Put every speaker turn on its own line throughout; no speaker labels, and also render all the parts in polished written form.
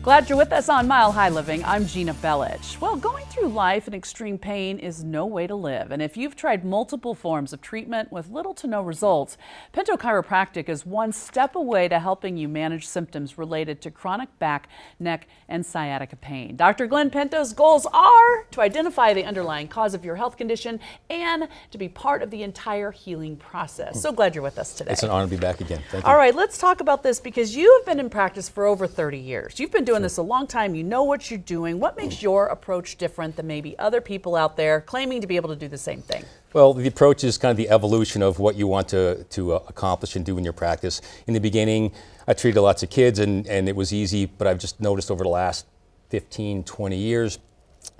Glad you're with us on Mile High Living. I'm Gina Bellich. Well, going through life in extreme pain is no way to live. And if you've tried multiple forms of treatment with little to no results, Pinto Chiropractic is one step away to helping you manage symptoms related to chronic back, neck, and sciatica pain. Dr. Glenn Pinto's goals are to identify the underlying cause of your health condition and to be part of the entire healing process. So glad you're with us today.
It's an honor to be back again. Thank you.
All right, let's talk about this because you have been in practice for over 30 years. You've been doing this a long time. You know what you're doing. What makes your approach different than maybe other people out there claiming to be able to do the same thing?
Well, the approach is kind of the evolution of what you want to accomplish and do in your practice. In the beginning, I treated lots of kids and it was easy, but I've just noticed over the last 15, 20 years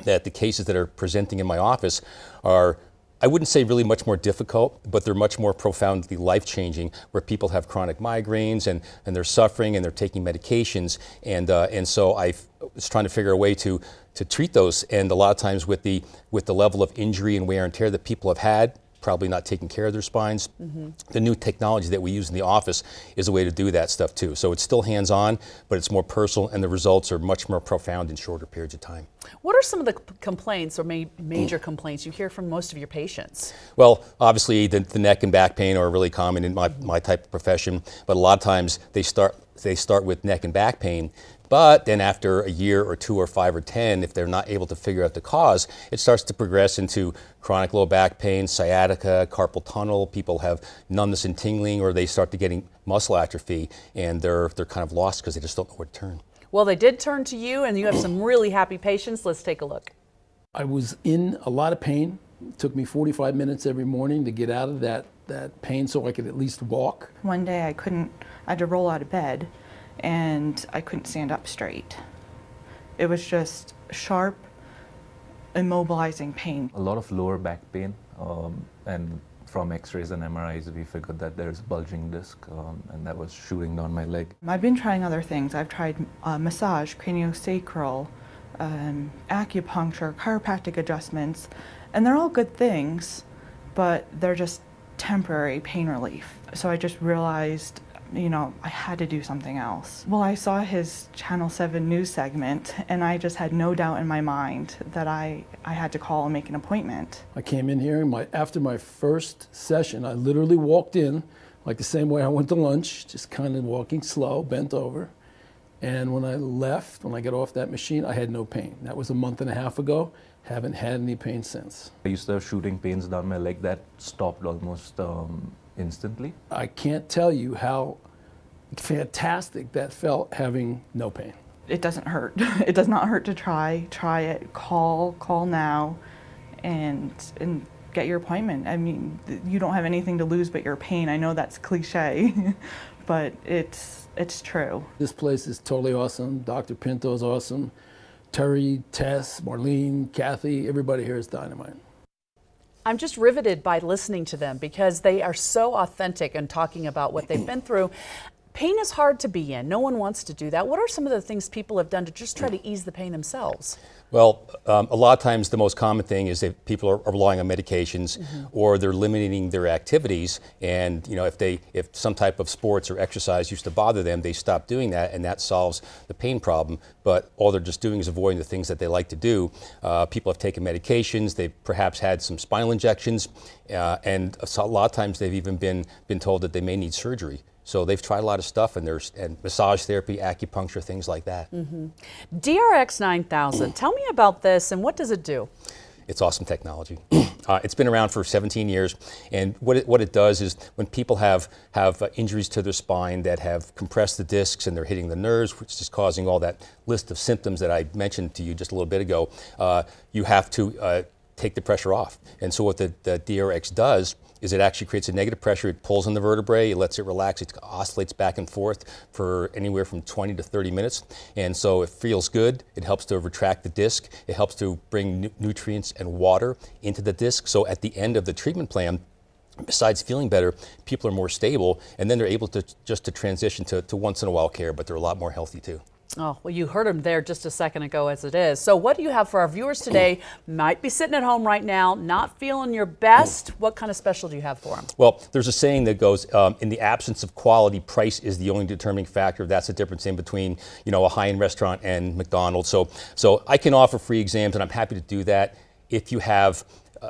that the cases that are presenting in my office are, I wouldn't say really much more difficult, but they're much more profoundly life-changing, where people have chronic migraines and they're suffering and they're taking medications. And so I was trying to figure a way to treat those. And a lot of times with the level of injury and wear and tear that people have had, probably not taking care of their spines. The new technology that we use in the office is a way to do that stuff too. So it's still hands-on, but it's more personal and the results are much more profound in shorter periods of time.
What are some of the complaints or major complaints you hear from most of your patients?
Well, obviously the neck and back pain are really common in my type of profession, but a lot of times they start with neck and back pain. But then after a year or 2 or 5 or 10, if they're not able to figure out the cause, it starts to progress into chronic low back pain, sciatica, carpal tunnel. People have numbness and tingling, or they start to getting muscle atrophy, and they're kind of lost because they just don't know where to turn.
Well, they did turn to you, and you have some really happy patients. Let's take a look.
I was in a lot of pain. It took me 45 minutes every morning to get out of that pain so I could at least walk.
One day I had to roll out of bed and I couldn't stand up straight. It was just sharp, immobilizing pain.
A lot of lower back pain, and from x-rays and MRIs we figured that there's a bulging disc, and that was shooting down my leg.
I've been trying other things. I've tried massage, craniosacral, acupuncture, chiropractic adjustments, and they're all good things, but they're just temporary pain relief. So I just realized, I had to do something else. Well, I saw his Channel 7 news segment, and I just had no doubt in my mind that I had to call and make an appointment.
I came in here, and after my first session, I literally walked in, like the same way I went to lunch, just kind of walking slow, bent over. And when I left, when I got off that machine, I had no pain. That was a month and a half ago. Haven't had any pain since.
I used to have shooting pains down my leg that stopped almost instantly.
I can't tell you how fantastic that felt, having no pain.
It doesn't hurt. It does not hurt to try it. Call now and get your appointment. I mean, you don't have anything to lose but your pain. I know that's cliche, but it's true.
This place is totally awesome. Dr. Pinto is awesome. Terry, Tess, Marlene, Kathy, everybody here is dynamite.
I'm just riveted by listening to them because they are so authentic and talking about what they've been through. Pain is hard to be in. No one wants to do that. What are some of the things people have done to just try to ease the pain themselves?
Well, a lot of times the most common thing is that people are relying on medications, or they're limiting their activities. And if some type of sports or exercise used to bother them, they stop doing that, and that solves the pain problem. But all they're just doing is avoiding the things that they like to do. People have taken medications. They've perhaps had some spinal injections, and a lot of times they've even been told that they may need surgery. So they've tried a lot of stuff, and massage therapy, acupuncture, things like that.
DRX 9000, tell me about this and what does it do?
It's awesome technology. It's been around for 17 years, and what it does is when people have injuries to their spine that have compressed the discs and they're hitting the nerves, which is causing all that list of symptoms that I mentioned to you just a little bit ago, you have to take the pressure off. And so what the DRX does is it actually creates a negative pressure. It pulls on the vertebrae, it lets it relax, it oscillates back and forth for anywhere from 20 to 30 minutes. And so it feels good. It helps to retract the disc. It helps to bring nutrients and water into the disc. So at the end of the treatment plan, besides feeling better, people are more stable, and then they're able to transition to once in a while care, but they're a lot more healthy too.
Oh, well, you heard him there just a second ago as it is. So what do you have for our viewers today? Might be sitting at home right now, not feeling your best. What kind of special do you have for them?
Well, there's a saying that goes, in the absence of quality, price is the only determining factor. That's the difference in between, a high-end restaurant and McDonald's. So I can offer free exams, and I'm happy to do that. If you have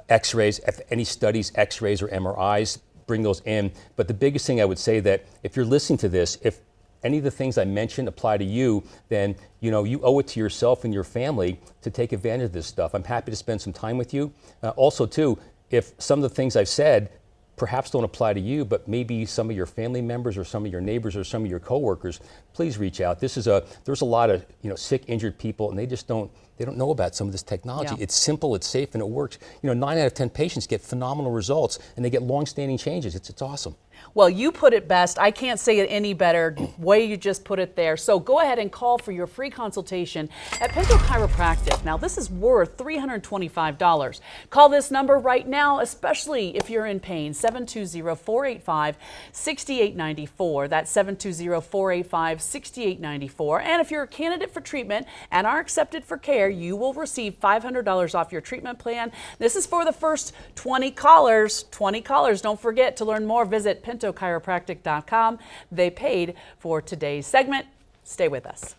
x-rays, if any studies, x-rays or MRIs, bring those in. But the biggest thing I would say that if you're listening to this, if any of the things I mentioned apply to you, then you owe it to yourself and your family to take advantage of this stuff. I'm happy to spend some time with you. Also, too, if some of the things I've said perhaps don't apply to you, but maybe some of your family members or some of your neighbors or some of your coworkers, please reach out. There's a lot of sick, injured people, and they don't know about some of this technology.
Yeah.
It's simple, it's safe, and it works. 9 out of 10 patients get phenomenal results, and they get long-standing changes. It's awesome.
Well, you put it best. I can't say it any better. Way you just put it there. So go ahead and call for your free consultation at Pinto Chiropractic. Now, this is worth $325. Call this number right now, especially if you're in pain. 720-485-6894. That's 720-485-6894. And if you're a candidate for treatment and are accepted for care, you will receive $500 off your treatment plan. This is for the first 20 callers. 20 callers. Don't forget to learn more. Visit PintoChiropractic.com. They paid for today's segment. Stay with us.